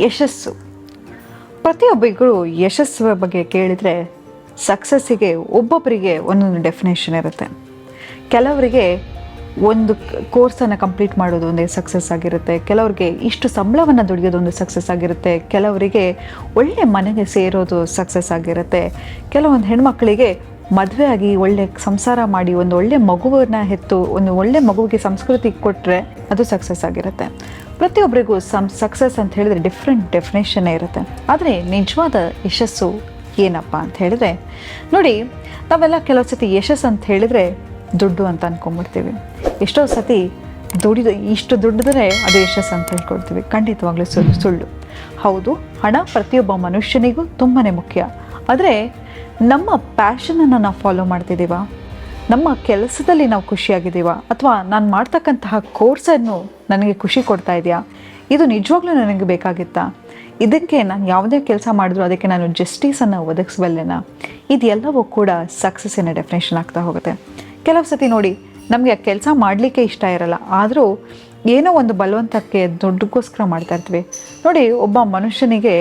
ಯಶಸ್ಸು. ಪ್ರತಿಯೊಬ್ಬರಿಗೂ ಯಶಸ್ಸು ಬಗ್ಗೆ ಕೇಳಿದರೆ ಸಕ್ಸಸ್ಸಿಗೆ ಒಬ್ಬೊಬ್ಬರಿಗೆ ಒಂದೊಂದು ಡೆಫಿನೇಷನ್ ಇರುತ್ತೆ. ಕೆಲವರಿಗೆ ಒಂದು ಕೋರ್ಸನ್ನು ಕಂಪ್ಲೀಟ್ ಮಾಡೋದು ಒಂದೇ ಸಕ್ಸಸ್ ಆಗಿರುತ್ತೆ, ಕೆಲವರಿಗೆ ಇಷ್ಟು ಸಂಬಳವನ್ನು ದುಡಿಯೋದು ಒಂದು ಸಕ್ಸಸ್ ಆಗಿರುತ್ತೆ, ಕೆಲವರಿಗೆ ಒಳ್ಳೆ ಮನೆಗೆ ಸೇರೋದು ಸಕ್ಸಸ್ ಆಗಿರುತ್ತೆ, ಕೆಲವೊಂದು ಹೆಣ್ಮಕ್ಳಿಗೆ ಮದುವೆ ಆಗಿ ಒಳ್ಳೆ ಸಂಸಾರ ಮಾಡಿ ಒಂದು ಒಳ್ಳೆ ಮಗುವನ್ನು ಹೆತ್ತು ಒಂದು ಒಳ್ಳೆ ಮಗುವಿಗೆ ಸಂಸ್ಕೃತಿ ಕೊಟ್ಟರೆ ಅದು ಸಕ್ಸಸ್ ಆಗಿರುತ್ತೆ. ಪ್ರತಿಯೊಬ್ಬರಿಗೂ ಸಕ್ಸಸ್ ಅಂತ ಹೇಳಿದ್ರೆ ಡಿಫ್ರೆಂಟ್ ಡೆಫಿನೇಷನ್ನೇ ಇರುತ್ತೆ. ಆದರೆ ನಿಜವಾದ ಯಶಸ್ಸು ಏನಪ್ಪ ಅಂತ ಹೇಳಿದ್ರೆ, ನೋಡಿ, ನಾವೆಲ್ಲ ಕೆಲವು ಸತಿ ಯಶಸ್ಸು ಅಂತ ಹೇಳಿದರೆ ದುಡ್ಡು ಅಂತ ಅಂದ್ಕೊಂಡ್ಬಿಡ್ತೀವಿ. ಎಷ್ಟೋ ಸತಿ ಇಷ್ಟು ದುಡ್ಡಿದ್ರೆ ಅದು ಯಶಸ್ಸು ಅಂತ ಹೇಳ್ಕೊಡ್ತೀವಿ. ಖಂಡಿತವಾಗ್ಲೂ ಸುಳ್ಳು. ಹೌದು, ಹಣ ಪ್ರತಿಯೊಬ್ಬ ಮನುಷ್ಯನಿಗೂ ತುಂಬಾ ಮುಖ್ಯ. ಆದರೆ ನಮ್ಮ ಪ್ಯಾಷನನ್ನು ನಾವು ಫಾಲೋ ಮಾಡ್ತಿದ್ದೀವ, ನಮ್ಮ ಕೆಲಸದಲ್ಲಿ ನಾವು ಖುಷಿಯಾಗಿದ್ದೀವ, ಅಥವಾ ನಾನು ಮಾಡ್ತಕ್ಕಂತಹ ಕೋರ್ಸನ್ನು ನನಗೆ ಖುಷಿ ಕೊಡ್ತಾ ಇದೆಯಾ, ಇದು ನಿಜವಾಗ್ಲೂ ನನಗೆ ಬೇಕಾಗಿತ್ತಾ, ಇದಕ್ಕೆ ನಾನು ಯಾವುದೇ ಕೆಲಸ ಮಾಡಿದ್ರು ಅದಕ್ಕೆ ನಾನು ಜಸ್ಟಿಸನ್ನು ಒದಗಿಸಬಲ್ಲೆನಾ, ಇದೆಲ್ಲವೂ ಕೂಡ ಸಕ್ಸಸ್ಸಿನ ಡೆಫಿನೇಷನ್ ಆಗ್ತಾ ಹೋಗುತ್ತೆ. ಕೆಲವು ಸತಿ ನೋಡಿ, ನಮಗೆ ಆ ಕೆಲಸ ಮಾಡಲಿಕ್ಕೆ ಇಷ್ಟ ಇರಲ್ಲ, ಆದರೂ ಏನೋ ಒಂದು ಬಲವಂತಕ್ಕೆ ದುಡ್ಡುಗೋಸ್ಕರ ಮಾಡ್ತಾ ಇರ್ತೀವಿ. ನೋಡಿ, ಒಬ್ಬ ಮನುಷ್ಯನಿಗೆ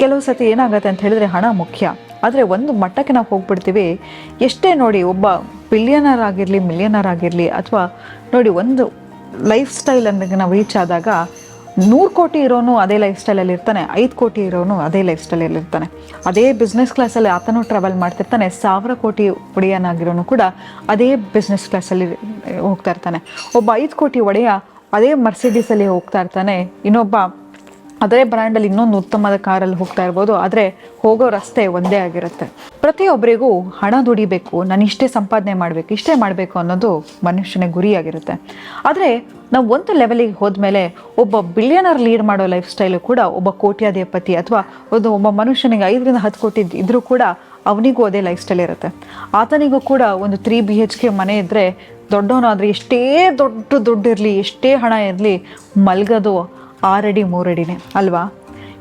ಕೆಲವು ಸತಿ ಏನಾಗುತ್ತೆ ಅಂತ ಹೇಳಿದ್ರೆ ಹಣ ಮುಖ್ಯ. ಆದರೆ ಒಂದು ಮಟ್ಟಕ್ಕೆ ನಾವು ಹೋಗ್ಬಿಡ್ತೀವಿ, ಎಷ್ಟೇ ನೋಡಿ ಒಬ್ಬ ಬಿಲಿಯನರ್ ಆಗಿರಲಿ ಮಿಲಿಯನರ್ ಆಗಿರಲಿ, ಅಥವಾ ನೋಡಿ ಒಂದು ಲೈಫ್ ಸ್ಟೈಲನ್ನು ನಾವು ರೀಚ್ ಆದಾಗ 100 ಕೋಟಿ ಇರೋನು ಅದೇ ಲೈಫ್ ಸ್ಟೈಲಲ್ಲಿ ಇರ್ತಾನೆ, 5 ಕೋಟಿ ಇರೋನು ಅದೇ ಲೈಫ್ ಸ್ಟೈಲಲ್ಲಿ ಇರ್ತಾನೆ. ಅದೇ ಬಿಸ್ನೆಸ್ ಕ್ಲಾಸಲ್ಲಿ ಆತನೂ ಟ್ರಾವೆಲ್ ಮಾಡ್ತಿರ್ತಾನೆ, 1000 ಕೋಟಿ ಒಡೆಯನಾಗಿರೋನು ಕೂಡ ಅದೇ ಬಿಸ್ನೆಸ್ ಕ್ಲಾಸಲ್ಲಿ ಹೋಗ್ತಾ ಇರ್ತಾನೆ. ಒಬ್ಬ 5 ಕೋಟಿ ಒಡೆಯ ಅದೇ ಮರ್ಸಿಡೀಸಲ್ಲಿ ಹೋಗ್ತಾ ಇರ್ತಾನೆ, ಇನ್ನೊಬ್ಬ ಅದೇ ಬ್ರ್ಯಾಂಡಲ್ಲಿ ಇನ್ನೊಂದು ಉತ್ತಮವಾದ ಕಾರಲ್ಲಿ ಹೋಗ್ತಾ ಇರ್ಬೋದು, ಆದರೆ ಹೋಗೋ ರಸ್ತೆ ಒಂದೇ ಆಗಿರುತ್ತೆ. ಪ್ರತಿಯೊಬ್ಬರಿಗೂ ಹಣ ದುಡಿಬೇಕು, ನಾನು ಇಷ್ಟೇ ಸಂಪಾದನೆ ಮಾಡಬೇಕು, ಇಷ್ಟೇ ಮಾಡಬೇಕು ಅನ್ನೋದು ಮನುಷ್ಯನ ಗುರಿಯಾಗಿರುತ್ತೆ. ಆದರೆ ನಾವು ಒಂದು ಲೆವೆಲಿಗೆ ಹೋದ್ಮೇಲೆ ಒಬ್ಬ ಬಿಲಿಯನರ್ ಲೀಡ್ ಮಾಡೋ ಲೈಫ್ ಸ್ಟೈಲು ಕೂಡ ಒಬ್ಬ ಕೋಟ್ಯಾಧಿಪತಿ ಅಥವಾ ಒಬ್ಬ ಮನುಷ್ಯನಿಗೆ 5 ರಿಂದ 10 ಕೋಟಿ ಇದ್ರೂ ಕೂಡ ಅವನಿಗೂ ಅದೇ ಲೈಫ್ ಸ್ಟೈಲ್ ಇರುತ್ತೆ. ಆತನಿಗೂ ಕೂಡ ಒಂದು 3 BHK ಮನೆ ಇದ್ದರೆ, ದೊಡ್ಡವನಾದರೆ ಎಷ್ಟೇ ದುಡ್ಡು ಇರಲಿ, ಎಷ್ಟೇ ಹಣ ಇರಲಿ, ಮಲ್ಗೋದು 6 ಅಡಿ 3 ಅಡಿನೇ ಅಲ್ವಾ.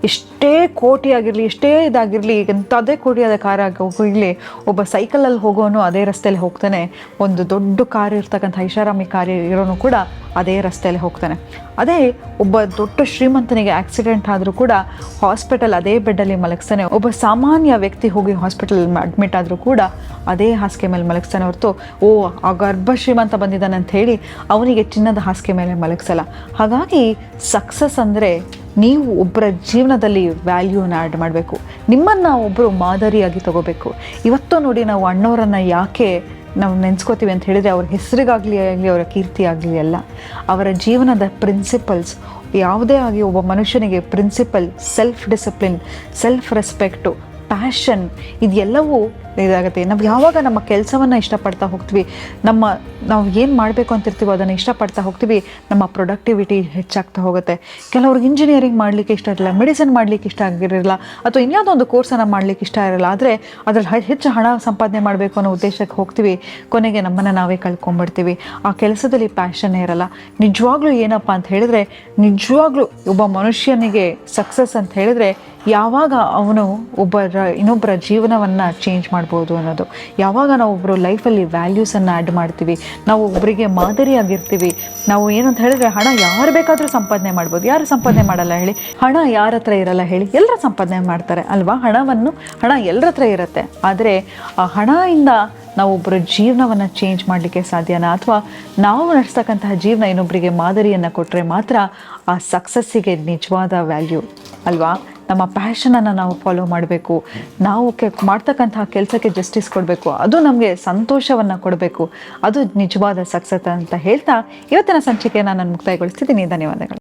ಎಷ್ಟೇ ಕೋಟಿ ಆಗಿರಲಿ, ಎಷ್ಟೇ ಇದಾಗಿರಲಿ, ಎಂಥದೇ ಕೋಟಿಯಾದ ಕಾರ್ ಹೋಗಲಿ, ಒಬ್ಬ ಸೈಕಲಲ್ಲಿ ಹೋಗೋನು ಅದೇ ರಸ್ತೆಯಲ್ಲಿ ಹೋಗ್ತಾನೆ, ಒಂದು ದೊಡ್ಡ ಕಾರ್ ಇರ್ತಕ್ಕಂಥ ಐಷಾರಾಮಿ ಕಾರ್ ಇರೋನು ಕೂಡ ಅದೇ ರಸ್ತೆಯಲ್ಲಿ ಹೋಗ್ತಾನೆ. ಅದೇ ಒಬ್ಬ ದೊಡ್ಡ ಶ್ರೀಮಂತನಿಗೆ ಆಕ್ಸಿಡೆಂಟ್ ಆದರೂ ಕೂಡ ಹಾಸ್ಪಿಟಲ್ ಅದೇ ಬೆಡ್ಡಲ್ಲಿ ಮಲಗಿಸ್ತಾನೆ. ಒಬ್ಬ ಸಾಮಾನ್ಯ ವ್ಯಕ್ತಿ ಹೋಗಿ ಹಾಸ್ಪಿಟಲ್ ಅಡ್ಮಿಟ್ ಆದರೂ ಕೂಡ ಅದೇ ಹಾಸಿಗೆ ಮೇಲೆ ಮಲಗಿಸ್ತಾನೆ ಹೊರತು, ಆ ಗರ್ಭ ಶ್ರೀಮಂತ ಬಂದಿದ್ದಾನೆ ಅಂತ ಹೇಳಿ ಅವನಿಗೆ ಚಿನ್ನದ ಹಾಸಿಗೆ ಮೇಲೆ ಮಲಗಿಸಲ್ಲ. ಹಾಗಾಗಿ ಸಕ್ಸಸ್ ಅಂದರೆ ನೀವು ಒಬ್ಬರ ಜೀವನದಲ್ಲಿ ವ್ಯಾಲ್ಯೂನ ಆ್ಯಡ್ ಮಾಡಬೇಕು, ನಿಮ್ಮನ್ನು ಒಬ್ಬರು ಮಾದರಿಯಾಗಿ ತಗೋಬೇಕು. ಇವತ್ತು ನೋಡಿ, ನಾವು ಅಣ್ಣವರನ್ನು ಯಾಕೆ ನಾವು ನೆನೆಸ್ಕೋತೀವಿ ಅಂತ ಹೇಳಿದರೆ ಅವ್ರ ಹೆಸರಿಗಾಗಲಿ ಆಗಲಿ ಅವರ ಕೀರ್ತಿ ಆಗಲಿ ಅಲ್ಲ, ಅವರ ಜೀವನದ ಪ್ರಿನ್ಸಿಪಲ್ಸ್ ಯಾವುದೇ ಆಗಿ ಒಬ್ಬ ಮನುಷ್ಯನಿಗೆ principle, self discipline, self respect, passion, ಇದೆಲ್ಲವೂ ಇದಾಗುತ್ತೆ. ನಾವು ಯಾವಾಗ ನಮ್ಮ ಕೆಲಸವನ್ನು ಇಷ್ಟಪಡ್ತಾ ಹೋಗ್ತೀವಿ, ನಾವು ಏನು ಮಾಡಬೇಕು ಅಂತಿರ್ತೀವೋ ಅದನ್ನು ಇಷ್ಟಪಡ್ತಾ ಹೋಗ್ತೀವಿ, ನಮ್ಮ ಪ್ರೊಡಕ್ಟಿವಿಟಿ ಹೆಚ್ಚಾಗ್ತಾ ಹೋಗುತ್ತೆ. ಕೆಲವ್ರಿಗೆ ಇಂಜಿನಿಯರಿಂಗ್ ಮಾಡಲಿಕ್ಕೆ ಇಷ್ಟ ಇರಲ್ಲ, ಮೆಡಿಸಿನ್ ಮಾಡಲಿಕ್ಕೆ ಇಷ್ಟ ಆಗಿರಲ್ಲ, ಅಥವಾ ಇನ್ಯಾವುದೋ ಒಂದು ಕೋರ್ಸನ್ನು ಮಾಡಲಿಕ್ಕೆ ಇಷ್ಟ ಇರಲ್ಲ, ಆದರೆ ಅದ್ರಲ್ಲಿ ಹೆಚ್ಚು ಹಣ ಸಂಪಾದನೆ ಮಾಡಬೇಕು ಅನ್ನೋ ಉದ್ದೇಶಕ್ಕೆ ಹೋಗ್ತೀವಿ, ಕೊನೆಗೆ ನಮ್ಮನ್ನು ನಾವೇ ಕಳ್ಕೊಂಡ್ಬಿಡ್ತೀವಿ. ಆ ಕೆಲಸದಲ್ಲಿ ಪ್ಯಾಷನ್ನೇ ಇರಲ್ಲ. ನಿಜವಾಗ್ಲೂ ಏನಪ್ಪ ಅಂತ ಹೇಳಿದ್ರೆ, ನಿಜವಾಗ್ಲೂ ಒಬ್ಬ ಮನುಷ್ಯನಿಗೆ ಸಕ್ಸಸ್ ಅಂತ ಹೇಳಿದ್ರೆ ಯಾವಾಗ ಅವನು ಇನ್ನೊಬ್ಬರ ಜೀವನವನ್ನು ಚೇಂಜ್ ಮಾಡ್ಬೋದು ಅನ್ನೋದು, ಯಾವಾಗ ನಾವು ಒಬ್ಬರು ಲೈಫಲ್ಲಿ ವ್ಯಾಲ್ಯೂಸನ್ನು ಆ್ಯಡ್ ಮಾಡ್ತೀವಿ, ನಾವು ಒಬ್ಬರಿಗೆ ಮಾದರಿಯಾಗಿರ್ತೀವಿ. ನಾವು ಏನಂತ ಹೇಳಿದ್ರೆ, ಹಣ ಯಾರು ಬೇಕಾದರೂ ಸಂಪಾದನೆ ಮಾಡ್ಬೋದು, ಯಾರು ಸಂಪಾದನೆ ಮಾಡಲ್ಲ ಹೇಳಿ? ಹಣ ಯಾರ ಹತ್ರ ಇರಲ್ಲ ಹೇಳಿ? ಎಲ್ಲರ ಸಂಪಾದನೆ ಮಾಡ್ತಾರೆ ಅಲ್ವಾ. ಹಣ ಎಲ್ಲರ ಹತ್ರ ಇರುತ್ತೆ. ಆದರೆ ಆ ಹಣದಿಂದ ನಾವು ಒಬ್ಬರ ಜೀವನವನ್ನು ಚೇಂಜ್ ಮಾಡಲಿಕ್ಕೆ ಸಾಧ್ಯನಾ, ಅಥವಾ ನಾವು ನಡೆಸ್ತಕ್ಕಂತಹ ಜೀವನ ಇನ್ನೊಬ್ಬರಿಗೆ ಮಾದರಿಯನ್ನು ಕೊಟ್ಟರೆ ಮಾತ್ರ ಆ ಸಕ್ಸಸ್ಸಿಗೆ ನಿಜವಾದ ವ್ಯಾಲ್ಯೂ ಅಲ್ವಾ. ನಮ್ಮ ಪ್ಯಾಷನನ್ನು ನಾವು ಫಾಲೋ ಮಾಡಬೇಕು, ನಾವು ಮಾಡ್ತಕ್ಕಂತಹ ಕೆಲಸಕ್ಕೆ ಜಸ್ಟಿಸ್ ಕೊಡಬೇಕು, ಅದು ನಮಗೆ ಸಂತೋಷವನ್ನು ಕೊಡಬೇಕು, ಅದು ನಿಜವಾದ ಸಕ್ಸಸ್ ಅಂತ ಹೇಳ್ತಾ ಇವತ್ತಿನ ಸಂಚಿಕೆಯನ್ನು ನಾನು ಮುಕ್ತಾಯಗೊಳಿಸ್ತಿದ್ದೀನಿ. ಧನ್ಯವಾದಗಳು.